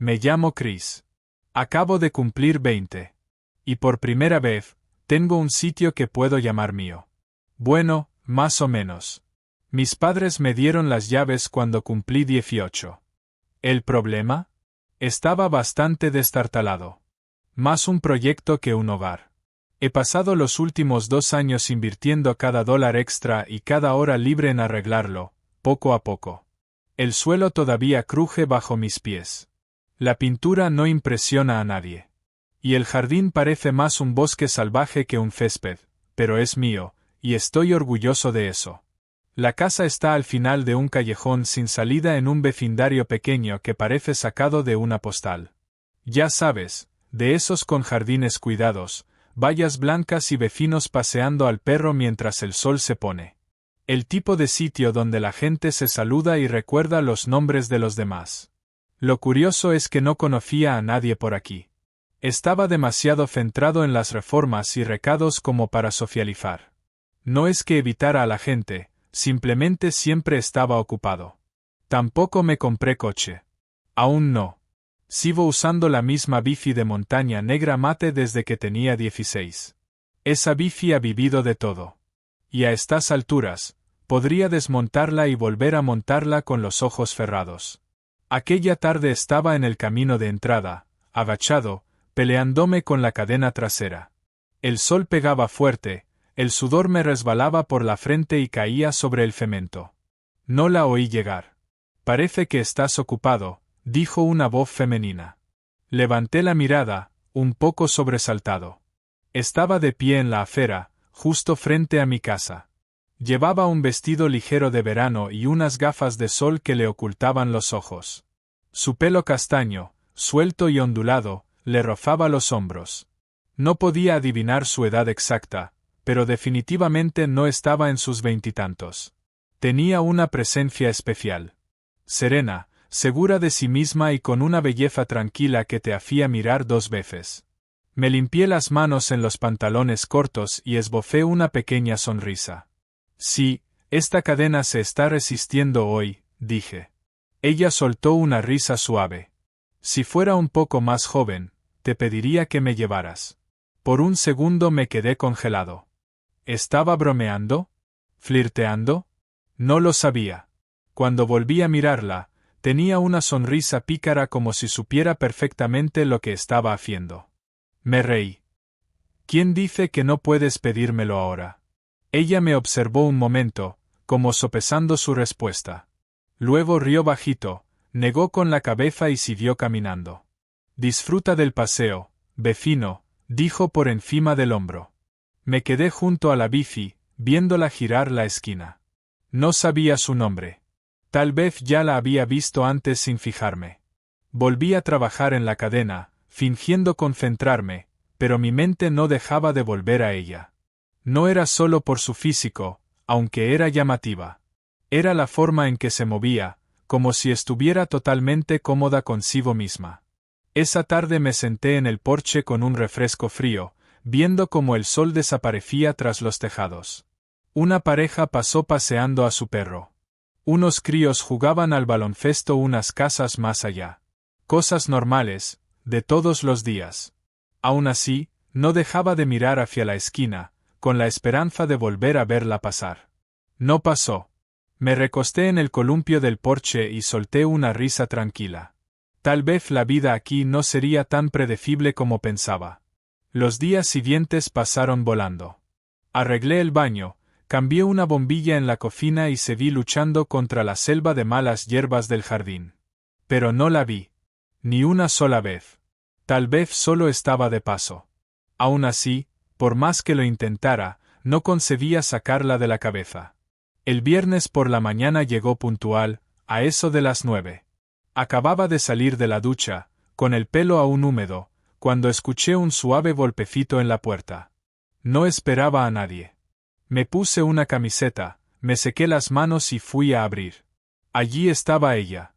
Me llamo Chris. Acabo de cumplir 20. Y por primera vez, tengo un sitio que puedo llamar mío. Bueno, más o menos. Mis padres me dieron las llaves cuando cumplí 18. ¿El problema? Estaba bastante destartalado. Más un proyecto que un hogar. He pasado los últimos 2 años invirtiendo cada dólar extra y cada hora libre en arreglarlo, poco a poco. El suelo todavía cruje bajo mis pies. La pintura no impresiona a nadie. Y el jardín parece más un bosque salvaje que un césped, pero es mío, y estoy orgulloso de eso. La casa está al final de un callejón sin salida en un vecindario pequeño que parece sacado de una postal. Ya sabes, de esos con jardines cuidados, vallas blancas y vecinos paseando al perro mientras el sol se pone. El tipo de sitio donde la gente se saluda y recuerda los nombres de los demás. Lo curioso es que no conocía a nadie por aquí. Estaba demasiado centrado en las reformas y recados como para socializar. No es que evitara a la gente, simplemente siempre estaba ocupado. Tampoco me compré coche. Aún no. Sigo usando la misma bici de montaña negra mate desde que tenía 16. Esa bici ha vivido de todo. Y a estas alturas, podría desmontarla y volver a montarla con los ojos cerrados. Aquella tarde estaba en el camino de entrada, agachado, peleándome con la cadena trasera. El sol pegaba fuerte, el sudor me resbalaba por la frente y caía sobre el cemento. No la oí llegar. Parece que estás ocupado, dijo una voz femenina. Levanté la mirada, un poco sobresaltado. Estaba de pie en la acera, justo frente a mi casa. Llevaba un vestido ligero de verano y unas gafas de sol que le ocultaban los ojos. Su pelo castaño, suelto y ondulado, le rozaba los hombros. No podía adivinar su edad exacta, pero definitivamente no estaba en sus 20 y tantos. Tenía una presencia especial. Serena, segura de sí misma y con una belleza tranquila que te hacía mirar 2 veces. Me limpié las manos en los pantalones cortos y esbocé una pequeña sonrisa. Sí, esta cadena se está resistiendo hoy, dije. Ella soltó una risa suave. Si fuera un poco más joven, te pediría que me llevaras. Por un segundo me quedé congelado. ¿Estaba bromeando? ¿Flirteando? No lo sabía. Cuando volví a mirarla, tenía una sonrisa pícara como si supiera perfectamente lo que estaba haciendo. Me reí. ¿Quién dice que no puedes pedírmelo ahora? Ella me observó un momento, como sopesando su respuesta. Luego rió bajito, negó con la cabeza y siguió caminando. Disfruta del paseo, vecino, dijo por encima del hombro. Me quedé junto a la bici, viéndola girar la esquina. No sabía su nombre. Tal vez ya la había visto antes sin fijarme. Volví a trabajar en la cadena, fingiendo concentrarme, pero mi mente no dejaba de volver a ella. No era solo por su físico, aunque era llamativa. Era la forma en que se movía, como si estuviera totalmente cómoda consigo misma. Esa tarde me senté en el porche con un refresco frío, viendo cómo el sol desaparecía tras los tejados. Una pareja pasó paseando a su perro. Unos críos jugaban al baloncesto unas casas más allá. Cosas normales, de todos los días. Aún así, no dejaba de mirar hacia la esquina, con la esperanza de volver a verla pasar. No pasó. Me recosté en el columpio del porche y solté una risa tranquila. Tal vez la vida aquí no sería tan predecible como pensaba. Los días siguientes pasaron volando. Arreglé el baño, cambié una bombilla en la cocina y seguí luchando contra la selva de malas hierbas del jardín. Pero no la vi. Ni una sola vez. Tal vez solo estaba de paso. Aún así, por más que lo intentara, no concebía sacarla de la cabeza. El viernes por la mañana llegó puntual, a eso de las 9. Acababa de salir de la ducha, con el pelo aún húmedo, cuando escuché un suave golpecito en la puerta. No esperaba a nadie. Me puse una camiseta, me sequé las manos y fui a abrir. Allí estaba ella.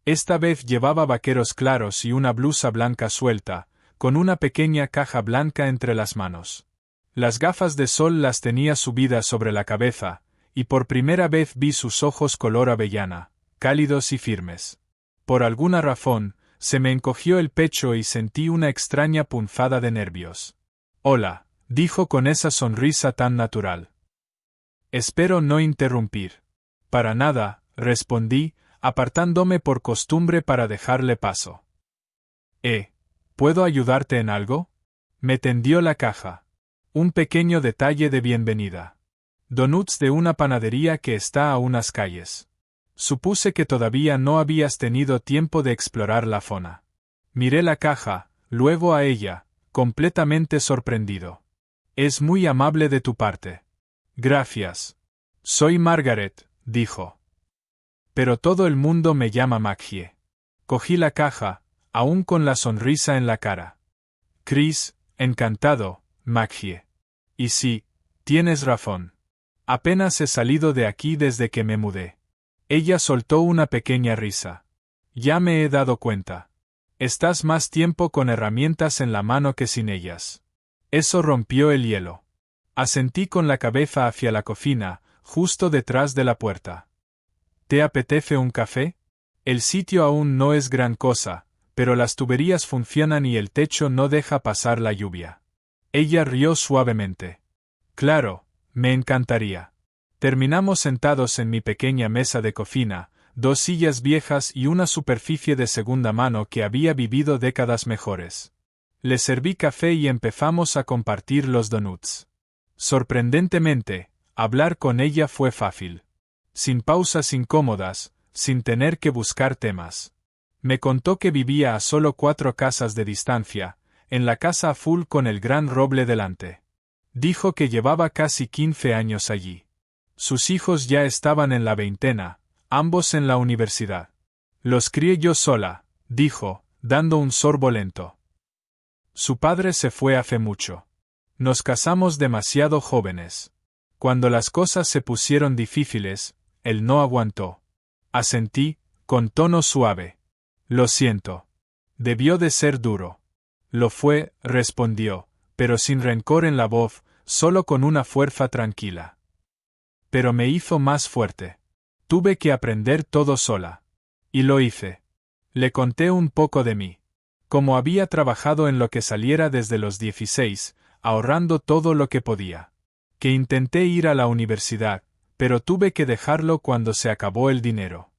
Esta vez llevaba vaqueros claros y una blusa blanca suelta, con una pequeña caja blanca entre las manos. Las gafas de sol las tenía subidas sobre la cabeza, y por primera vez vi sus ojos color avellana, cálidos y firmes. Por alguna razón, Se me encogió el pecho y sentí una extraña punzada de nervios. Hola, dijo con esa sonrisa tan natural. Espero no interrumpir. Para nada, respondí, apartándome por costumbre para dejarle paso. ¿Puedo ayudarte en algo? Me tendió la caja. Un pequeño detalle de bienvenida. Donuts de una panadería que está a unas calles. Supuse que todavía no habías tenido tiempo de explorar la zona. Miré la caja, luego a ella, completamente sorprendido. Es muy amable de tu parte. Gracias. Soy Margaret, dijo. Pero todo el mundo me llama Maggie. Cogí la caja, aún con la sonrisa en la cara. Chris, encantado, Maggie. Y sí, tienes razón. Apenas he salido de aquí desde que me mudé. Ella soltó una pequeña risa. Ya me he dado cuenta. Estás más tiempo con herramientas en la mano que sin ellas. Eso rompió el hielo. Asentí con la cabeza hacia la cocina, justo detrás de la puerta. ¿Te apetece un café? El sitio aún no es gran cosa, pero las tuberías funcionan y el techo no deja pasar la lluvia. Ella rió suavemente. Claro, me encantaría. Terminamos sentados en mi pequeña mesa de cocina, 2 sillas viejas y una superficie de segunda mano que había vivido décadas mejores. Le serví café y empezamos a compartir los donuts. Sorprendentemente, hablar con ella fue fácil. Sin pausas incómodas, sin tener que buscar temas. Me contó que vivía a solo 4 casas de distancia, en la casa azul con el gran roble delante. Dijo que llevaba casi 15 años allí. Sus hijos ya estaban en la veintena, ambos en la universidad. Los crié yo sola, dijo, dando un sorbo lento. Su padre se fue hace mucho. Nos casamos demasiado jóvenes. Cuando las cosas se pusieron difíciles, él no aguantó. Asentí, con tono suave. Lo siento. Debió de ser duro. Lo fue, respondió, pero sin rencor en la voz, solo con una fuerza tranquila. Pero me hizo más fuerte. Tuve que aprender todo sola. Y lo hice. Le conté un poco de mí. Cómo había trabajado en lo que saliera desde los 16, ahorrando todo lo que podía. Que intenté ir a la universidad, pero tuve que dejarlo cuando se acabó el dinero.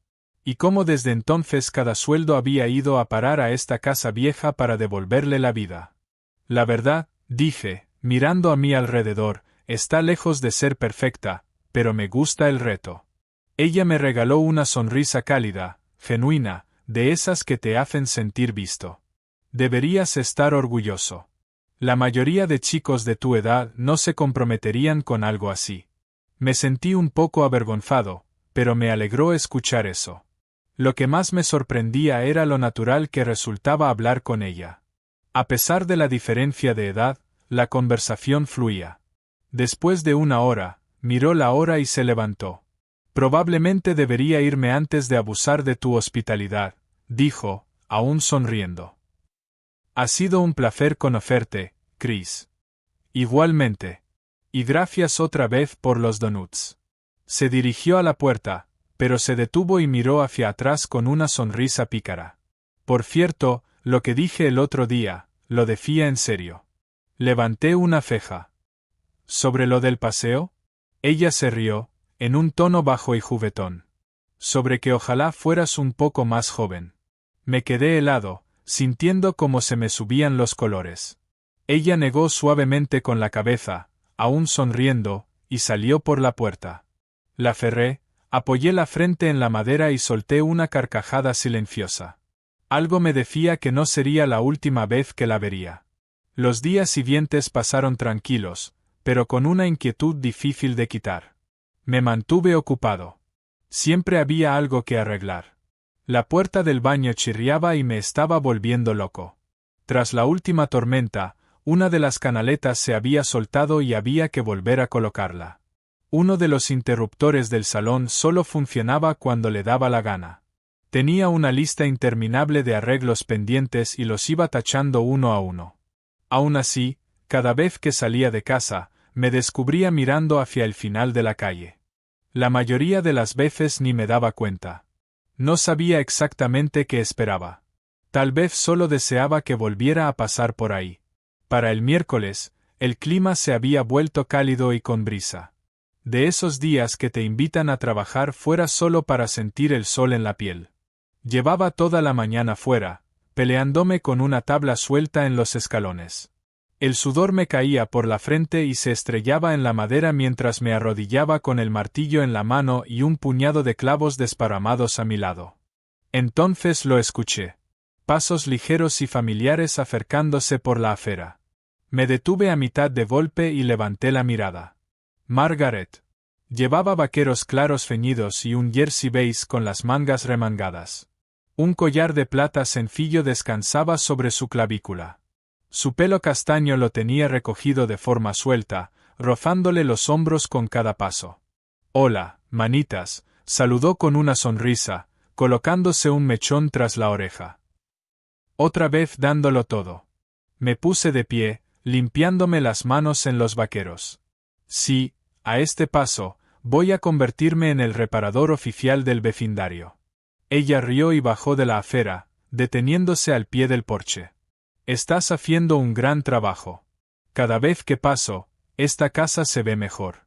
Y cómo desde entonces cada sueldo había ido a parar a esta casa vieja para devolverle la vida. La verdad, dije, mirando a mi alrededor, está lejos de ser perfecta, pero me gusta el reto. Ella me regaló una sonrisa cálida, genuina, de esas que te hacen sentir visto. Deberías estar orgulloso. La mayoría de chicos de tu edad no se comprometerían con algo así. Me sentí un poco avergonzado, pero me alegró escuchar eso. Lo que más me sorprendía era lo natural que resultaba hablar con ella. A pesar de la diferencia de edad, la conversación fluía. Después de 1 hora, miró la hora y se levantó. Probablemente debería irme antes de abusar de tu hospitalidad, dijo, aún sonriendo. Ha sido un placer conocerte, Chris. Igualmente. Y gracias otra vez por los donuts. Se dirigió a la puerta, pero se detuvo y miró hacia atrás con una sonrisa pícara. Por cierto, lo que dije el otro día, lo decía en serio. Levanté una ceja. ¿Sobre lo del paseo? Ella se rió, en un tono bajo y juguetón. Sobre que ojalá fueras un poco más joven. Me quedé helado, sintiendo cómo se me subían los colores. Ella negó suavemente con la cabeza, aún sonriendo, y salió por la puerta. La cerré, apoyé la frente en la madera y solté una carcajada silenciosa. Algo me decía que no sería la última vez que la vería. Los días siguientes pasaron tranquilos, pero con una inquietud difícil de quitar. Me mantuve ocupado. Siempre había algo que arreglar. La puerta del baño chirriaba y me estaba volviendo loco. Tras la última tormenta, una de las canaletas se había soltado y había que volver a colocarla. Uno de los interruptores del salón solo funcionaba cuando le daba la gana. Tenía una lista interminable de arreglos pendientes y los iba tachando uno a uno. Aún así, cada vez que salía de casa, me descubría mirando hacia el final de la calle. La mayoría de las veces ni me daba cuenta. No sabía exactamente qué esperaba. Tal vez solo deseaba que volviera a pasar por ahí. Para el miércoles, el clima se había vuelto cálido y con brisa. De esos días que te invitan a trabajar fuera solo para sentir el sol en la piel. Llevaba toda la mañana fuera, peleándome con una tabla suelta en los escalones. El sudor me caía por la frente y se estrellaba en la madera mientras me arrodillaba con el martillo en la mano y un puñado de clavos desparramados a mi lado. Entonces lo escuché. Pasos ligeros y familiares acercándose por la acera. Me detuve a mitad de golpe y levanté la mirada. Margaret. Llevaba vaqueros claros ceñidos y un jersey beige con las mangas remangadas. Un collar de plata sencillo descansaba sobre su clavícula. Su pelo castaño lo tenía recogido de forma suelta, rozándole los hombros con cada paso. «Hola, manitas», saludó con una sonrisa, colocándose un mechón tras la oreja. Otra vez dándolo todo. Me puse de pie, limpiándome las manos en los vaqueros. Sí, a este paso, voy a convertirme en el reparador oficial del vecindario. Ella rió y bajó de la acera, deteniéndose al pie del porche. Estás haciendo un gran trabajo. Cada vez que paso, esta casa se ve mejor.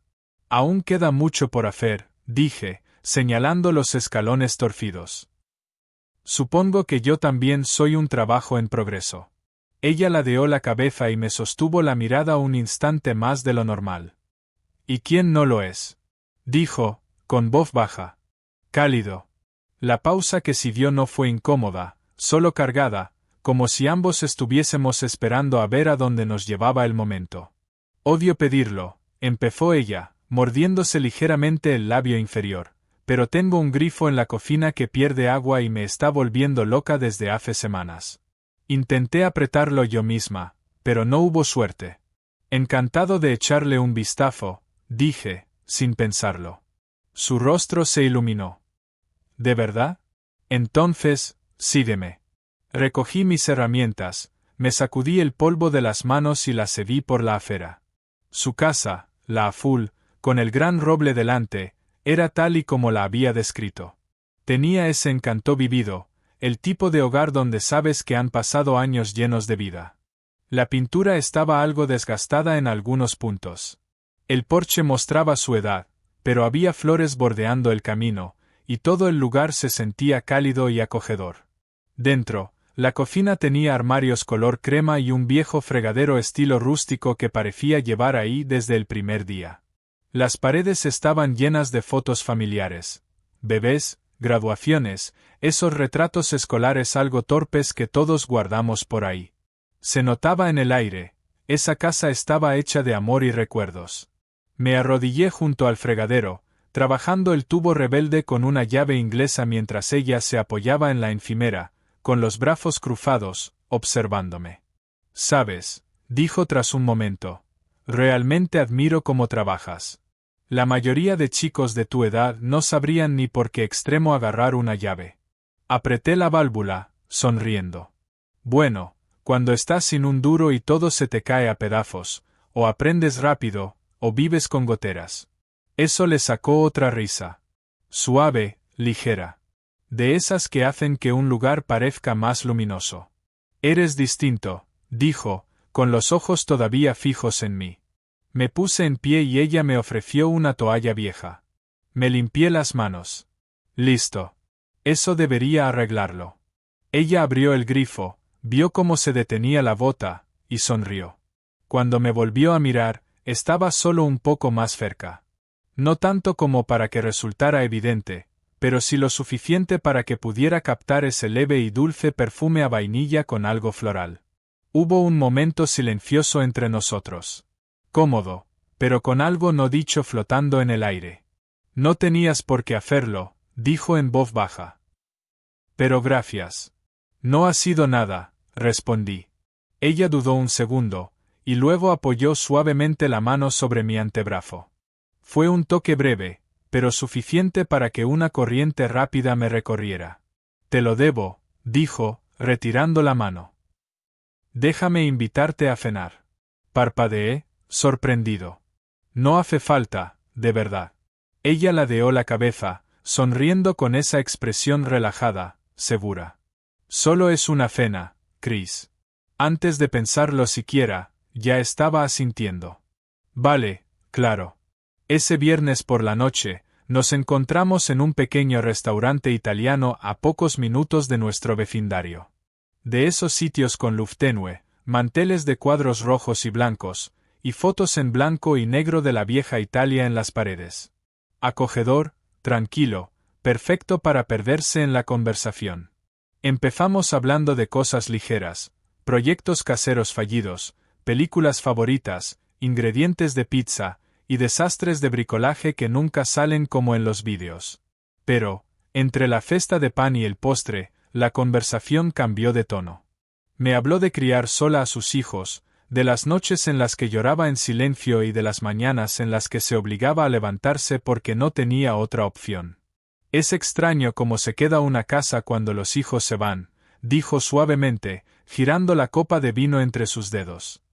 Aún queda mucho por hacer, dije, señalando los escalones torcidos. Supongo que yo también soy un trabajo en progreso. Ella ladeó la cabeza y me sostuvo la mirada un instante más de lo normal. ¿Y quién no lo es?, dijo, con voz baja. Cálido. La pausa que siguió no fue incómoda, solo cargada, como si ambos estuviésemos esperando a ver a dónde nos llevaba el momento. Odio pedirlo, empezó ella, mordiéndose ligeramente el labio inferior, pero tengo un grifo en la cocina que pierde agua y me está volviendo loca desde hace semanas. Intenté apretarlo yo misma, pero no hubo suerte. Encantado de echarle un vistazo, dije, sin pensarlo. Su rostro se iluminó. ¿De verdad? Entonces, sígueme. Recogí mis herramientas, me sacudí el polvo de las manos y las seguí por la acera. Su casa, la azul, con el gran roble delante, era tal y como la había descrito. Tenía ese encanto vivido, el tipo de hogar donde sabes que han pasado años llenos de vida. La pintura estaba algo desgastada en algunos puntos. El porche mostraba su edad, pero había flores bordeando el camino, y todo el lugar se sentía cálido y acogedor. Dentro, la cocina tenía armarios color crema y un viejo fregadero estilo rústico que parecía llevar ahí desde el primer día. Las paredes estaban llenas de fotos familiares. Bebés, graduaciones, esos retratos escolares algo torpes que todos guardamos por ahí. Se notaba en el aire, esa casa estaba hecha de amor y recuerdos. Me arrodillé junto al fregadero, trabajando el tubo rebelde con una llave inglesa mientras ella se apoyaba en la encimera, con los brazos cruzados, observándome. «Sabes», dijo tras un momento, «realmente admiro cómo trabajas. La mayoría de chicos de tu edad no sabrían ni por qué extremo agarrar una llave». Apreté la válvula, sonriendo. «Bueno, cuando estás sin un duro y todo se te cae a pedazos, o aprendes rápido, o vives con goteras». Eso le sacó otra risa. Suave, ligera. De esas que hacen que un lugar parezca más luminoso. «Eres distinto», dijo, con los ojos todavía fijos en mí. Me puse en pie y ella me ofreció una toalla vieja. Me limpié las manos. «Listo. Eso debería arreglarlo». Ella abrió el grifo, vio cómo se detenía la bota, y sonrió. Cuando me volvió a mirar, estaba solo un poco más cerca. No tanto como para que resultara evidente, pero sí lo suficiente para que pudiera captar ese leve y dulce perfume a vainilla con algo floral. Hubo un momento silencioso entre nosotros. Cómodo, pero con algo no dicho flotando en el aire. «No tenías por qué hacerlo», dijo en voz baja. «Pero gracias». «No ha sido nada», respondí. Ella dudó un segundo, y luego apoyó suavemente la mano sobre mi antebrazo. Fue un toque breve, pero suficiente para que una corriente rápida me recorriera. «Te lo debo», dijo, retirando la mano. «Déjame invitarte a cenar». Parpadeé, sorprendido. «No hace falta, de verdad». Ella ladeó la cabeza, sonriendo con esa expresión relajada, segura. Solo es una cena, Chris. Antes de pensarlo siquiera, ya estaba asintiendo. Vale, claro. Ese viernes por la noche, nos encontramos en un pequeño restaurante italiano a pocos minutos de nuestro vecindario. De esos sitios con luz tenue, manteles de cuadros rojos y blancos, y fotos en blanco y negro de la vieja Italia en las paredes. Acogedor, tranquilo, perfecto para perderse en la conversación. Empezamos hablando de cosas ligeras, proyectos caseros fallidos, películas favoritas, ingredientes de pizza, y desastres de bricolaje que nunca salen como en los vídeos. Pero, entre la cesta de pan y el postre, la conversación cambió de tono. Me habló de criar sola a sus hijos, de las noches en las que lloraba en silencio y de las mañanas en las que se obligaba a levantarse porque no tenía otra opción. Es extraño cómo se queda una casa cuando los hijos se van, dijo suavemente, girando la copa de vino entre sus dedos.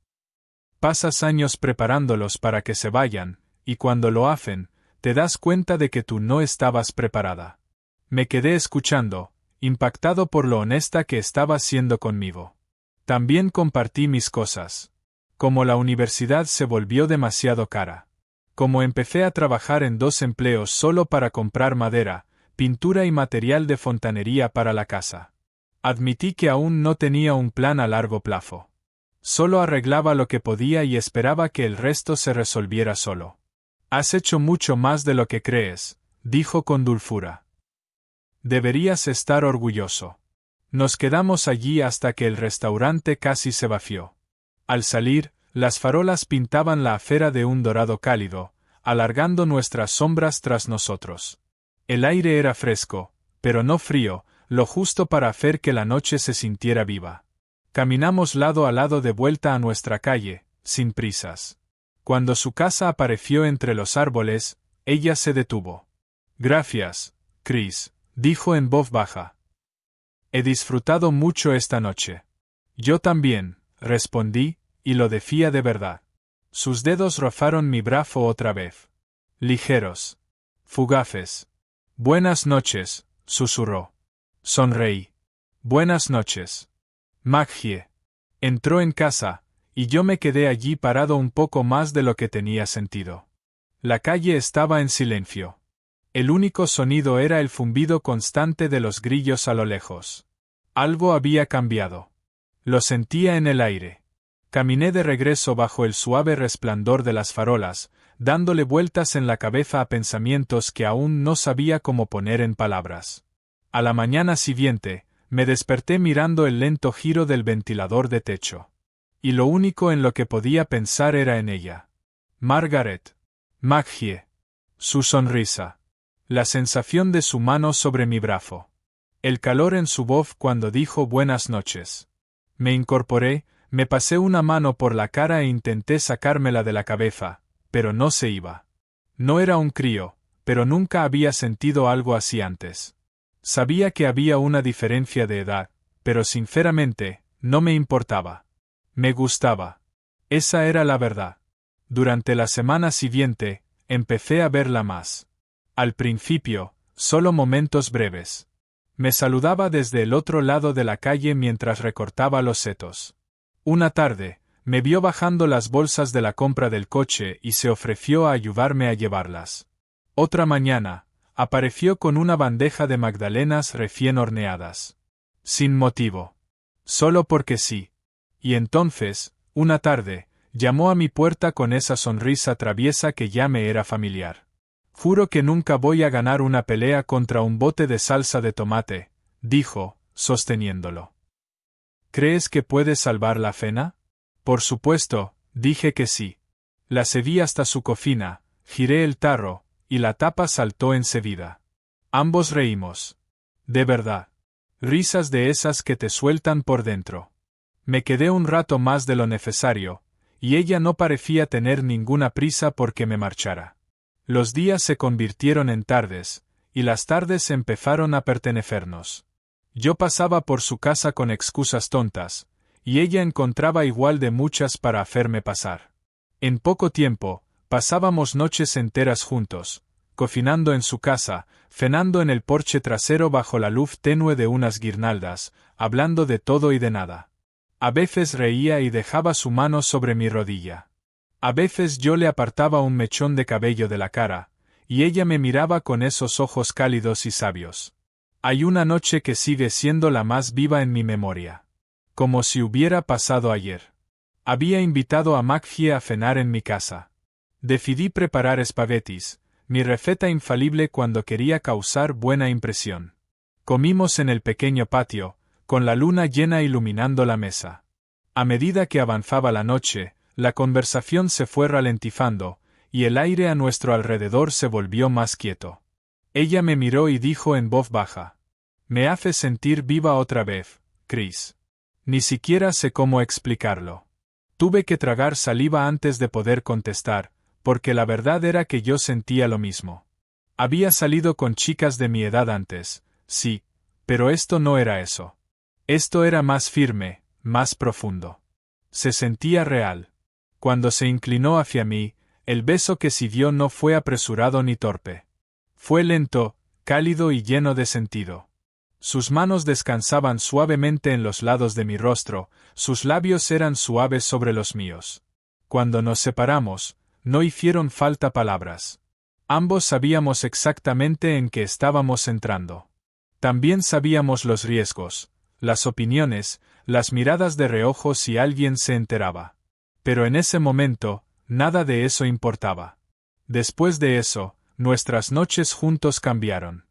Pasas años preparándolos para que se vayan, y cuando lo hacen, te das cuenta de que tú no estabas preparada. Me quedé escuchando, impactado por lo honesta que estaba siendo conmigo. También compartí mis cosas. Como la universidad se volvió demasiado cara. Como empecé a trabajar en 2 empleos solo para comprar madera, pintura y material de fontanería para la casa. Admití que aún no tenía un plan a largo plazo. Solo arreglaba lo que podía y esperaba que el resto se resolviera solo. Has hecho mucho más de lo que crees, dijo con dulzura. Deberías estar orgulloso. Nos quedamos allí hasta que el restaurante casi se vació. Al salir, las farolas pintaban la acera de un dorado cálido, alargando nuestras sombras tras nosotros. El aire era fresco, pero no frío, lo justo para hacer que la noche se sintiera viva. Caminamos lado a lado de vuelta a nuestra calle, sin prisas. Cuando su casa apareció entre los árboles, ella se detuvo. Gracias, Chris, dijo en voz baja. He disfrutado mucho esta noche. Yo también, respondí, y lo decía de verdad. Sus dedos rozaron mi brazo otra vez. Ligeros. Fugaces. Buenas noches, susurró. Sonreí. Buenas noches. Maggie. Entró en casa, y yo me quedé allí parado un poco más de lo que tenía sentido. La calle estaba en silencio. El único sonido era el zumbido constante de los grillos a lo lejos. Algo había cambiado. Lo sentía en el aire. Caminé de regreso bajo el suave resplandor de las farolas, dándole vueltas en la cabeza a pensamientos que aún no sabía cómo poner en palabras. A la mañana siguiente, me desperté mirando el lento giro del ventilador de techo. Y lo único en lo que podía pensar era en ella. Margaret. Maggie. Su sonrisa. La sensación de su mano sobre mi brazo. El calor en su voz cuando dijo buenas noches. Me incorporé, me pasé una mano por la cara e intenté sacármela de la cabeza, pero no se iba. No era un crío, pero nunca había sentido algo así antes. Sabía que había una diferencia de edad, pero sinceramente, no me importaba. Me gustaba. Esa era la verdad. Durante la semana siguiente, empecé a verla más. Al principio, solo momentos breves. Me saludaba desde el otro lado de la calle mientras recortaba los setos. Una tarde, me vio bajando las bolsas de la compra del coche y se ofreció a ayudarme a llevarlas. Otra mañana, apareció con una bandeja de magdalenas recién horneadas. Sin motivo. Solo porque sí. Y entonces, una tarde, llamó a mi puerta con esa sonrisa traviesa que ya me era familiar. Juro que nunca voy a ganar una pelea contra un bote de salsa de tomate, dijo, sosteniéndolo. ¿Crees que puedes salvar la cena? Por supuesto, dije que sí. La seguí hasta su cocina, giré el tarro, y la tapa saltó enseguida. Ambos reímos. De verdad. Risas de esas que te sueltan por dentro. Me quedé un rato más de lo necesario, y ella no parecía tener ninguna prisa porque me marchara. Los días se convirtieron en tardes, y las tardes empezaron a pertenecernos. Yo pasaba por su casa con excusas tontas, y ella encontraba igual de muchas para hacerme pasar. En poco tiempo, pasábamos noches enteras juntos, cocinando en su casa, cenando en el porche trasero bajo la luz tenue de unas guirnaldas, hablando de todo y de nada. A veces reía y dejaba su mano sobre mi rodilla. A veces yo le apartaba un mechón de cabello de la cara, y ella me miraba con esos ojos cálidos y sabios. Hay una noche que sigue siendo la más viva en mi memoria. Como si hubiera pasado ayer. Había invitado a Maggie a cenar en mi casa. Decidí preparar espaguetis, mi receta infalible cuando quería causar buena impresión. Comimos en el pequeño patio, con la luna llena iluminando la mesa. A medida que avanzaba la noche, la conversación se fue ralentizando, y el aire a nuestro alrededor se volvió más quieto. Ella me miró y dijo en voz baja: «Me hace sentir viva otra vez, Chris. Ni siquiera sé cómo explicarlo». Tuve que tragar saliva antes de poder contestar, porque la verdad era que yo sentía lo mismo. Había salido con chicas de mi edad antes, sí, pero esto no era eso. Esto era más firme, más profundo. Se sentía real. Cuando se inclinó hacia mí, el beso que siguió no fue apresurado ni torpe. Fue lento, cálido y lleno de sentido. Sus manos descansaban suavemente en los lados de mi rostro, sus labios eran suaves sobre los míos. Cuando nos separamos, no hicieron falta palabras. Ambos sabíamos exactamente en qué estábamos entrando. También sabíamos los riesgos, las opiniones, las miradas de reojo si alguien se enteraba. Pero en ese momento, nada de eso importaba. Después de eso, nuestras noches juntos cambiaron.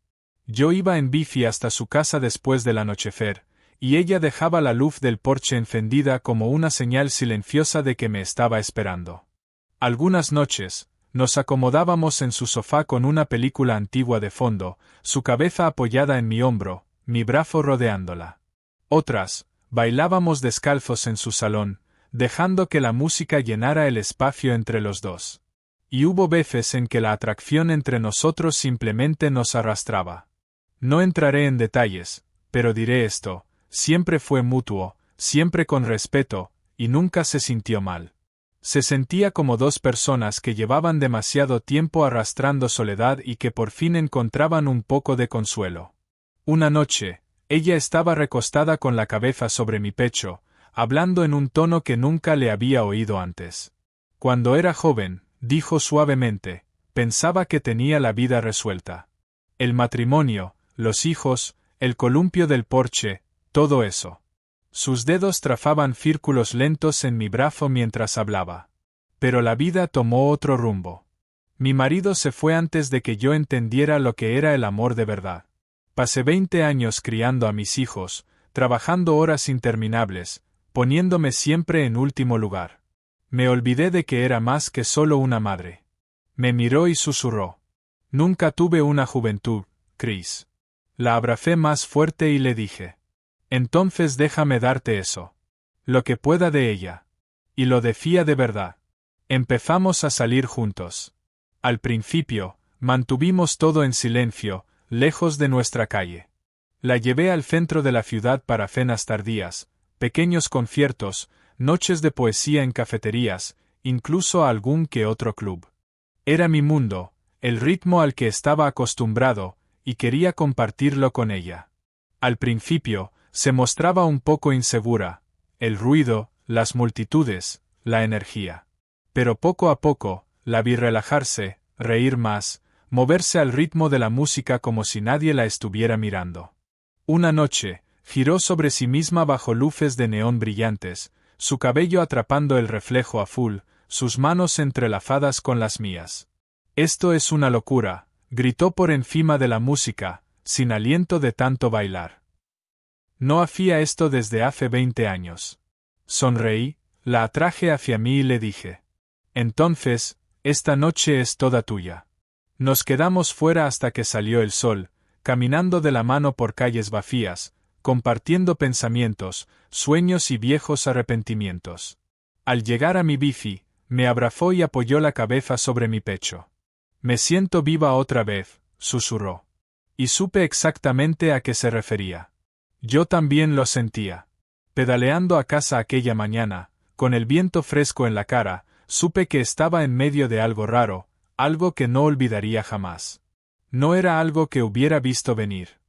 Yo iba en bici hasta su casa después del anochecer, y ella dejaba la luz del porche encendida como una señal silenciosa de que me estaba esperando. Algunas noches, nos acomodábamos en su sofá con una película antigua de fondo, su cabeza apoyada en mi hombro, mi brazo rodeándola. Otras, bailábamos descalzos en su salón, dejando que la música llenara el espacio entre los dos. Y hubo veces en que la atracción entre nosotros simplemente nos arrastraba. No entraré en detalles, pero diré esto: siempre fue mutuo, siempre con respeto, y nunca se sintió mal. Se sentía como dos personas que llevaban demasiado tiempo arrastrando soledad y que por fin encontraban un poco de consuelo. Una noche, ella estaba recostada con la cabeza sobre mi pecho, hablando en un tono que nunca le había oído antes. Cuando era joven, dijo suavemente, pensaba que tenía la vida resuelta. El matrimonio, los hijos, el columpio del porche, todo eso. Sus dedos trazaban círculos lentos en mi brazo mientras hablaba. Pero la vida tomó otro rumbo. Mi marido se fue antes de que yo entendiera lo que era el amor de verdad. Pasé 20 años criando a mis hijos, trabajando horas interminables, poniéndome siempre en último lugar. Me olvidé de que era más que solo una madre. Me miró y susurró: «Nunca tuve una juventud, Chris». La abracé más fuerte y le dije: «Entonces déjame darte eso. Lo que pueda de ella». Y lo decía de verdad. Empezamos a salir juntos. Al principio, mantuvimos todo en silencio, lejos de nuestra calle. La llevé al centro de la ciudad para cenas tardías, pequeños conciertos, noches de poesía en cafeterías, incluso a algún que otro club. Era mi mundo, el ritmo al que estaba acostumbrado, y quería compartirlo con ella. Al principio, se mostraba un poco insegura, el ruido, las multitudes, la energía. Pero poco a poco, la vi relajarse, reír más, moverse al ritmo de la música como si nadie la estuviera mirando. Una noche, giró sobre sí misma bajo luces de neón brillantes, su cabello atrapando el reflejo azul, sus manos entrelazadas con las mías. «Esto es una locura», gritó por encima de la música, sin aliento de tanto bailar. No hacía esto desde hace 20 años. Sonreí, la atraje hacia mí y le dije: «Entonces, esta noche es toda tuya». Nos quedamos fuera hasta que salió el sol, caminando de la mano por calles vacías, compartiendo pensamientos, sueños y viejos arrepentimientos. Al llegar a mi bici, me abrazó y apoyó la cabeza sobre mi pecho. «Me siento viva otra vez», susurró. Y supe exactamente a qué se refería. Yo también lo sentía. Pedaleando a casa aquella mañana, con el viento fresco en la cara, supe que estaba en medio de algo raro, Algo que no olvidaría jamás. No era algo que hubiera visto venir.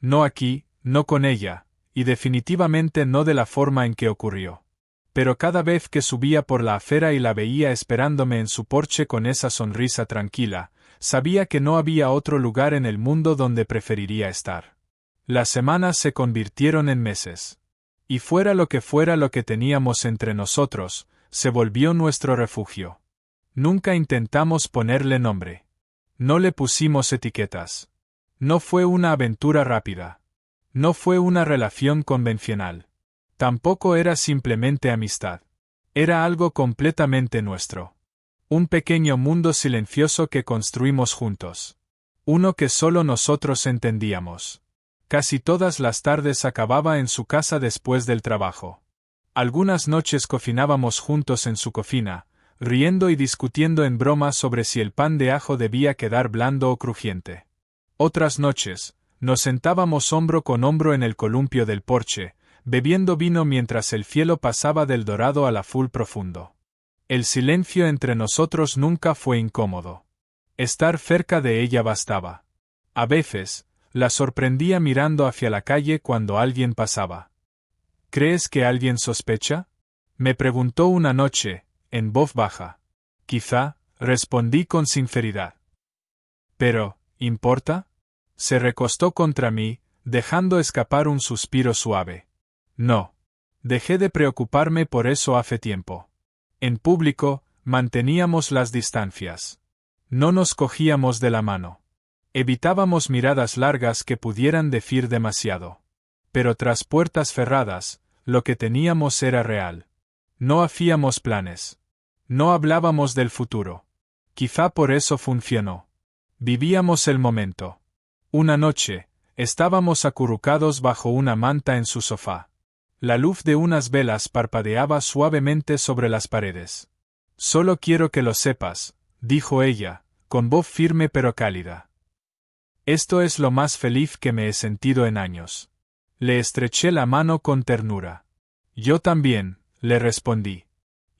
No aquí, no con ella, y definitivamente no de la forma en que ocurrió. Pero cada vez que subía por la acera y la veía esperándome en su porche con esa sonrisa tranquila, sabía que no había otro lugar en el mundo donde preferiría estar. Las semanas se convirtieron en meses. Y fuera lo que teníamos entre nosotros, se volvió nuestro refugio. Nunca intentamos ponerle nombre. No le pusimos etiquetas. No fue una aventura rápida. No fue una relación convencional. Tampoco era simplemente amistad. Era algo completamente nuestro. Un pequeño mundo silencioso que construimos juntos. Uno que solo nosotros entendíamos. Casi todas las tardes acababa en su casa después del trabajo. Algunas noches cocinábamos juntos en su cocina, riendo y discutiendo en broma sobre si el pan de ajo debía quedar blando o crujiente. Otras noches, nos sentábamos hombro con hombro en el columpio del porche, bebiendo vino mientras el cielo pasaba del dorado al azul profundo. El silencio entre nosotros nunca fue incómodo. Estar cerca de ella bastaba. A veces, la sorprendía mirando hacia la calle cuando alguien pasaba. ¿Crees que alguien sospecha? Me preguntó una noche, en voz baja. Quizá, respondí con sinceridad. Pero, ¿importa? Se recostó contra mí, dejando escapar un suspiro suave. No. Dejé de preocuparme por eso hace tiempo. En público, manteníamos las distancias. No nos cogíamos de la mano. Evitábamos miradas largas que pudieran decir demasiado. Pero tras puertas cerradas, lo que teníamos era real. No hacíamos planes. No hablábamos del futuro. Quizá por eso funcionó. Vivíamos el momento. Una noche, estábamos acurrucados bajo una manta en su sofá. La luz de unas velas parpadeaba suavemente sobre las paredes. Solo quiero que lo sepas, dijo ella, con voz firme pero cálida. Esto es lo más feliz que me he sentido en años. Le estreché la mano con ternura. Yo también, le respondí.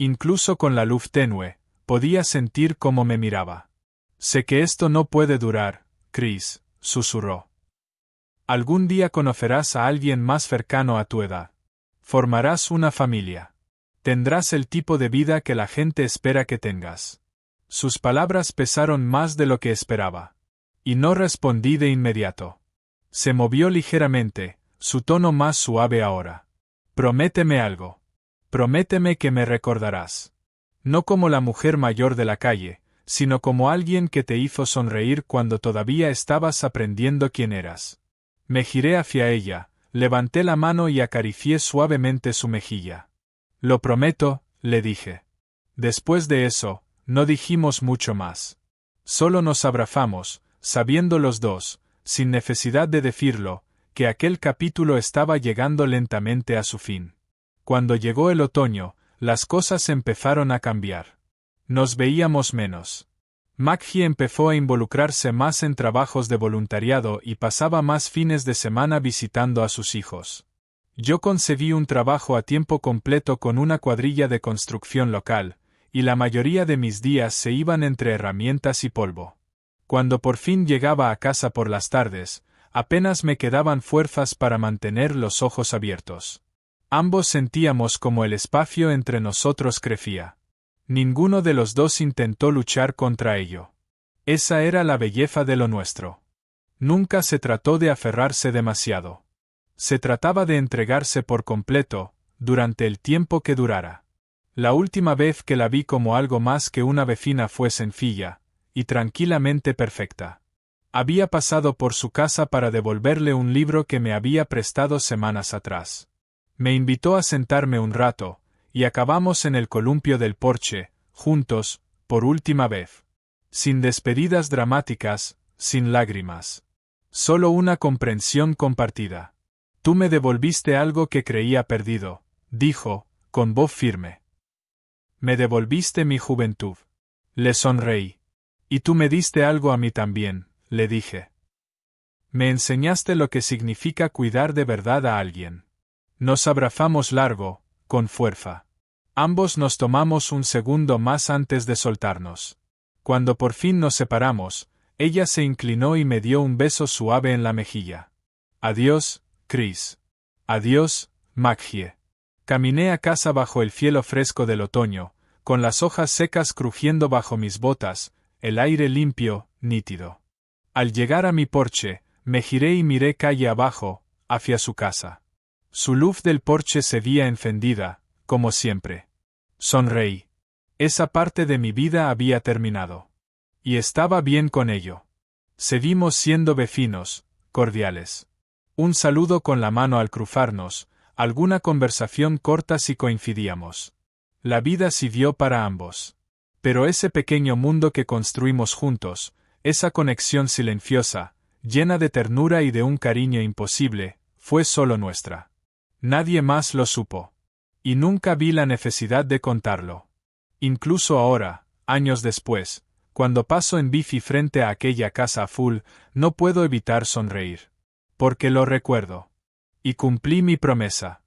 Incluso con la luz tenue, podía sentir cómo me miraba. Sé que esto no puede durar, Chris, susurró. Algún día conocerás a alguien más cercano a tu edad. Formarás una familia. Tendrás el tipo de vida que la gente espera que tengas. Sus palabras pesaron más de lo que esperaba. Y no respondí de inmediato. Se movió ligeramente, su tono más suave ahora. Prométeme algo. Prométeme que me recordarás. No como la mujer mayor de la calle, sino como alguien que te hizo sonreír cuando todavía estabas aprendiendo quién eras. Me giré hacia ella. Levanté la mano y acaricié suavemente su mejilla. Lo prometo, le dije. Después de eso, no dijimos mucho más. Solo nos abrazamos, sabiendo los dos, sin necesidad de decirlo, que aquel capítulo estaba llegando lentamente a su fin. Cuando llegó el otoño, las cosas empezaron a cambiar. Nos veíamos menos. Maggie empezó a involucrarse más en trabajos de voluntariado y pasaba más fines de semana visitando a sus hijos. Yo conseguí un trabajo a tiempo completo con una cuadrilla de construcción local, y la mayoría de mis días se iban entre herramientas y polvo. Cuando por fin llegaba a casa por las tardes, apenas me quedaban fuerzas para mantener los ojos abiertos. Ambos sentíamos como el espacio entre nosotros crecía. Ninguno de los dos intentó luchar contra ello. Esa era la belleza de lo nuestro. Nunca se trató de aferrarse demasiado. Se trataba de entregarse por completo, durante el tiempo que durara. La última vez que la vi como algo más que una vecina fue sencilla, y tranquilamente perfecta. Había pasado por su casa para devolverle un libro que me había prestado semanas atrás. Me invitó a sentarme un rato, y acabamos en el columpio del porche, juntos, por última vez. Sin despedidas dramáticas, sin lágrimas. Solo una comprensión compartida. Tú me devolviste algo que creía perdido, dijo, con voz firme. Me devolviste mi juventud. Le sonreí. Y tú me diste algo a mí también, le dije. Me enseñaste lo que significa cuidar de verdad a alguien. Nos abrazamos largo, con fuerza. Ambos nos tomamos un segundo más antes de soltarnos. Cuando por fin nos separamos, ella se inclinó y me dio un beso suave en la mejilla. Adiós, Chris. Adiós, Maggie. Caminé a casa bajo el cielo fresco del otoño, con las hojas secas crujiendo bajo mis botas, el aire limpio, nítido. Al llegar a mi porche, me giré y miré calle abajo, hacia su casa. Su luz del porche se veía encendida, como siempre. Sonreí. Esa parte de mi vida había terminado. Y estaba bien con ello. Seguimos siendo vecinos, cordiales. Un saludo con la mano al cruzarnos, alguna conversación corta si coincidíamos. La vida siguió para ambos. Pero ese pequeño mundo que construimos juntos, esa conexión silenciosa, llena de ternura y de un cariño imposible, fue solo nuestra. Nadie más lo supo. Y nunca vi la necesidad de contarlo. Incluso ahora, años después, cuando paso en bici frente a aquella casa azul, no puedo evitar sonreír. Porque lo recuerdo. Y cumplí mi promesa.